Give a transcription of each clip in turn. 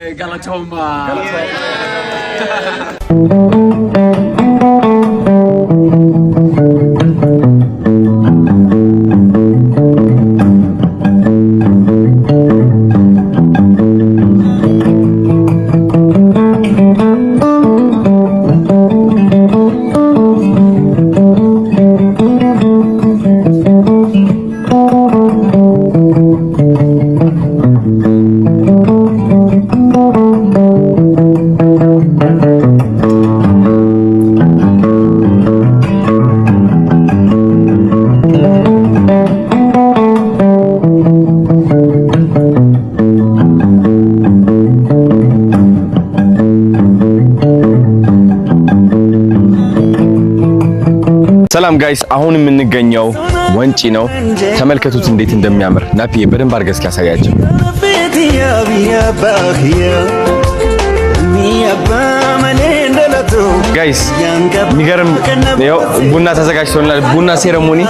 Galatoma. ሰላም ጋይስ አሁን የምንገኘው ወንጪ ነው። ተመልከቱት እንዴት እንደሚያምር። ናፒ በደንብ አድርገህ እስኪ ያሳያቸው። ጋይስ የሚገርም ነው። ቡና ተዘጋጅቶልናል። ቡና ሴረሞኒ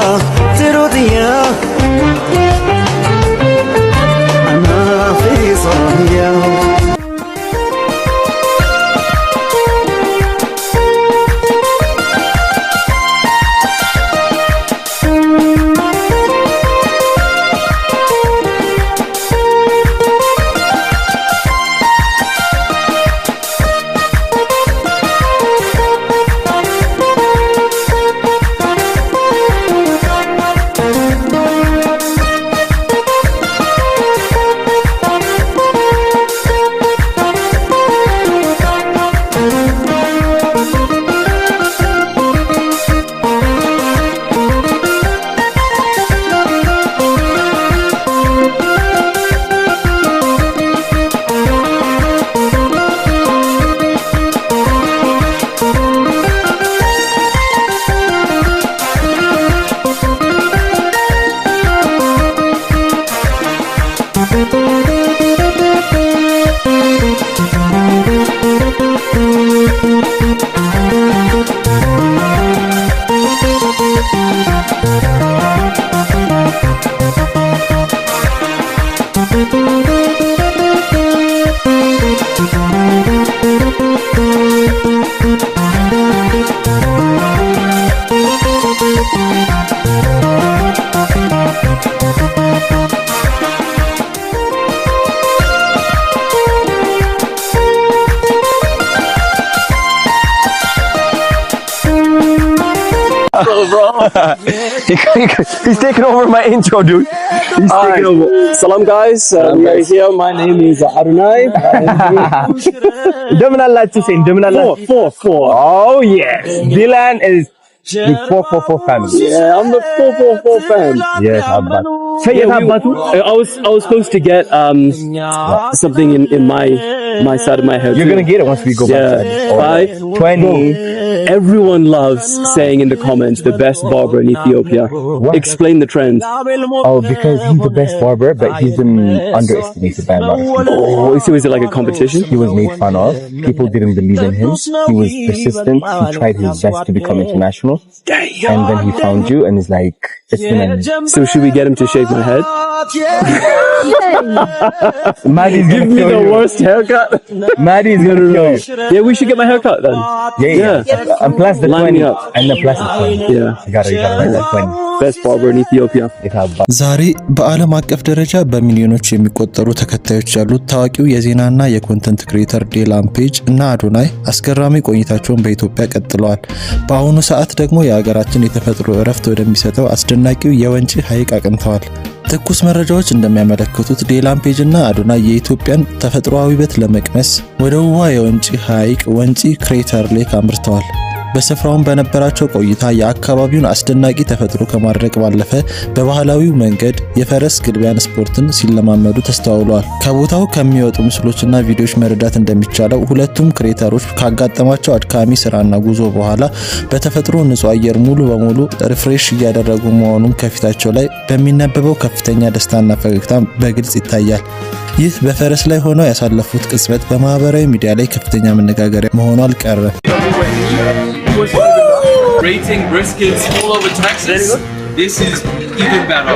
He's taking over my intro, dude. He's taking over. Salam guys, we are here. My name is Adonai. Four. Oh yes. Dylan is the 444 family. Yeah, I'm the 444 fan. Yes, Abba. I was supposed to get something in my side of my head. You're gonna get it once we go back. Yeah. 20. Everyone loves saying in the comments the best barber in Ethiopia. What? Explain the trend. Oh, because he's the best barber, but he's been underestimated by a lot of people. Oh, so is it like a competition? He was made fun of. People didn't believe in him. He was persistent. He tried his best to become international. And then he found you and is like, it's been So should we get him to shave my head? Maddie's Give me the worst haircut. Maddie's gonna kill you. Yeah, we should get my haircut then. Yeah. And plus the Line 20. me up. And the plus the 20. Yeah. You gotta write that 20. Best barber in Ethiopia. ዛሬ በዓለም አቀፍ ደረጃ በሚሊዮኖች የሚቆጠሩ ተከታዮች ያሉት ታዋቂው የዜናና የኮንተንት ክሬተር ዴላን ፔጅ እና አዶናይ አስገራሚ ቆይታቸውን በኢትዮጵያ ቀጥለዋል። በአሁኑ ሰዓት ደግሞ የሀገራችን የተፈጥሮ እረፍት ወደሚሰጠው አስደናቂው የወንጪ ሐይቅ አቅንተዋል። ትኩስ መረጃዎች እንደሚያመለክቱት ዴላን ፔጅ እና አዶናይ የኢትዮጵያን ተፈጥሯዊ ውበት ለመቅመስ ወደ ውቧ የወንጪ ሐይቅ ወንጪ ክሬተር ሌክ አምርተዋል። በስፍራውም በነበራቸው ቆይታ የአካባቢውን አስደናቂ ተፈጥሮ ከማድረግ ባለፈ በባህላዊው መንገድ የፈረስ ግልቢያን ስፖርትን ሲለማመዱ ተስተውለዋል። ከቦታው ከሚወጡ ምስሎችና ቪዲዮዎች መረዳት እንደሚቻለው ሁለቱም ክሬተሮች ካጋጠማቸው አድካሚ ስራና ጉዞ በኋላ በተፈጥሮ ንጹህ አየር ሙሉ በሙሉ ሪፍሬሽ እያደረጉ መሆኑን ከፊታቸው ላይ በሚነበበው ከፍተኛ ደስታና ፈገግታ በግልጽ ይታያል። ይህ በፈረስ ላይ ሆነው ያሳለፉት ቅጽበት በማህበራዊ ሚዲያ ላይ ከፍተኛ መነጋገሪያ መሆኑ አልቀረም። Rating briskets all over Texas. This is even better.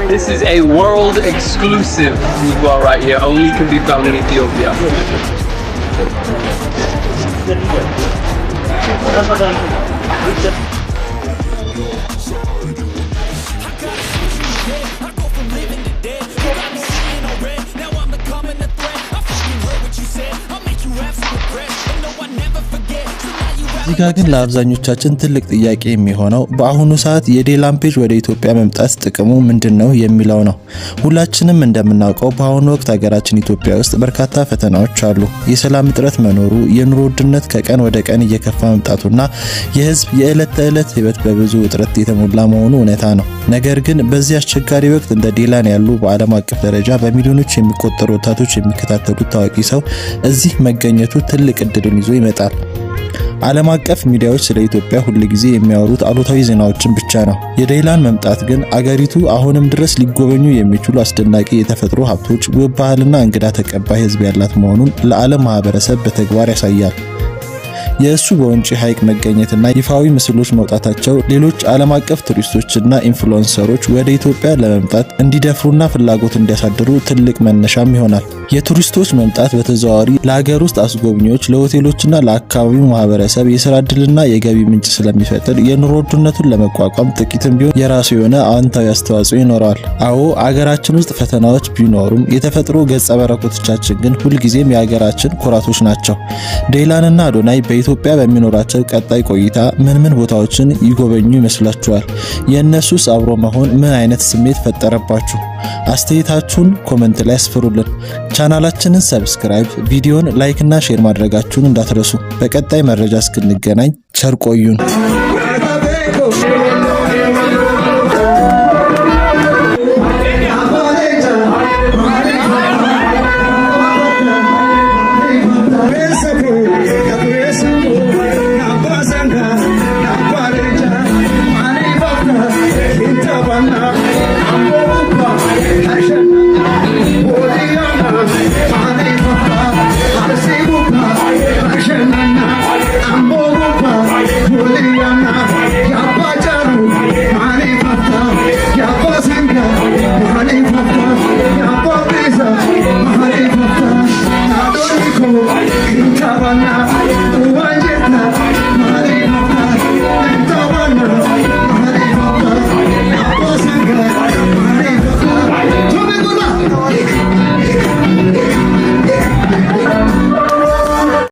This is a world exclusive food right here, only can be found in Ethiopia. እዚህ ጋር ግን ለአብዛኞቻችን ትልቅ ጥያቄ የሚሆነው በአሁኑ ሰዓት የዴላን ፔጅ ወደ ኢትዮጵያ መምጣት ጥቅሙ ምንድነው የሚለው ነው። ሁላችንም እንደምናውቀው በአሁኑ ወቅት ሀገራችን ኢትዮጵያ ውስጥ በርካታ ፈተናዎች አሉ። የሰላም እጥረት መኖሩ፣ የኑሮ ውድነት ከቀን ወደ ቀን እየከፋ መምጣቱና የህዝብ የዕለት ተዕለት ህይወት በብዙ እጥረት የተሞላ መሆኑ እውነታ ነው። ነገር ግን በዚህ አስቸጋሪ ወቅት እንደ ዴላን ያሉ በዓለም አቀፍ ደረጃ በሚሊዮኖች የሚቆጠሩ ወጣቶች የሚከታተሉት ታዋቂ ሰው እዚህ መገኘቱ ትልቅ እድልን ይዞ ይመጣል። ዓለም አቀፍ ሚዲያዎች ስለ ኢትዮጵያ ሁል ጊዜ የሚያወሩት አሉታዊ ዜናዎችን ብቻ ነው። የዴላን መምጣት ግን አገሪቱ አሁንም ድረስ ሊጎበኙ የሚችሉ አስደናቂ የተፈጥሮ ሀብቶች፣ ውብ ባህልና እንግዳ ተቀባይ ህዝብ ያላት መሆኑን ለዓለም ማህበረሰብ በተግባር ያሳያል። የእሱ በወንጪ ሐይቅ መገኘትና ይፋዊ ምስሎች መውጣታቸው ሌሎች ዓለም አቀፍ ቱሪስቶችና ኢንፍሉዌንሰሮች ወደ ኢትዮጵያ ለመምጣት እንዲደፍሩና ፍላጎት እንዲያሳድሩ ትልቅ መነሻም ይሆናል። የቱሪስቶች መምጣት በተዘዋዋሪ ለሀገር ውስጥ አስጎብኚዎች፣ ለሆቴሎችና ለአካባቢው ማህበረሰብ የስራ ዕድልና የገቢ ምንጭ ስለሚፈጥር የኑሮ ውድነቱን ለመቋቋም ጥቂትም ቢሆን የራሱ የሆነ አዎንታዊ አስተዋጽኦ ይኖረዋል። አዎ አገራችን ውስጥ ፈተናዎች ቢኖሩም የተፈጥሮ ገጸ በረከቶቻችን ግን ሁልጊዜም የሀገራችን ኩራቶች ናቸው። ዴላንና አዶናይ በኢትዮጵያ በሚኖራቸው ቀጣይ ቆይታ ምን ቦታዎችን ይጎበኙ ይመስላችኋል? የእነሱስ አብሮ መሆን ምን አይነት ስሜት ፈጠረባችሁ? አስተያየታችሁን ኮሜንት ላይ አስፍሩልን። ቻናላችንን ሰብስክራይብ፣ ቪዲዮን ላይክ እና ሼር ማድረጋችሁን እንዳትረሱ። በቀጣይ መረጃ እስክንገናኝ ቸር ቆዩን።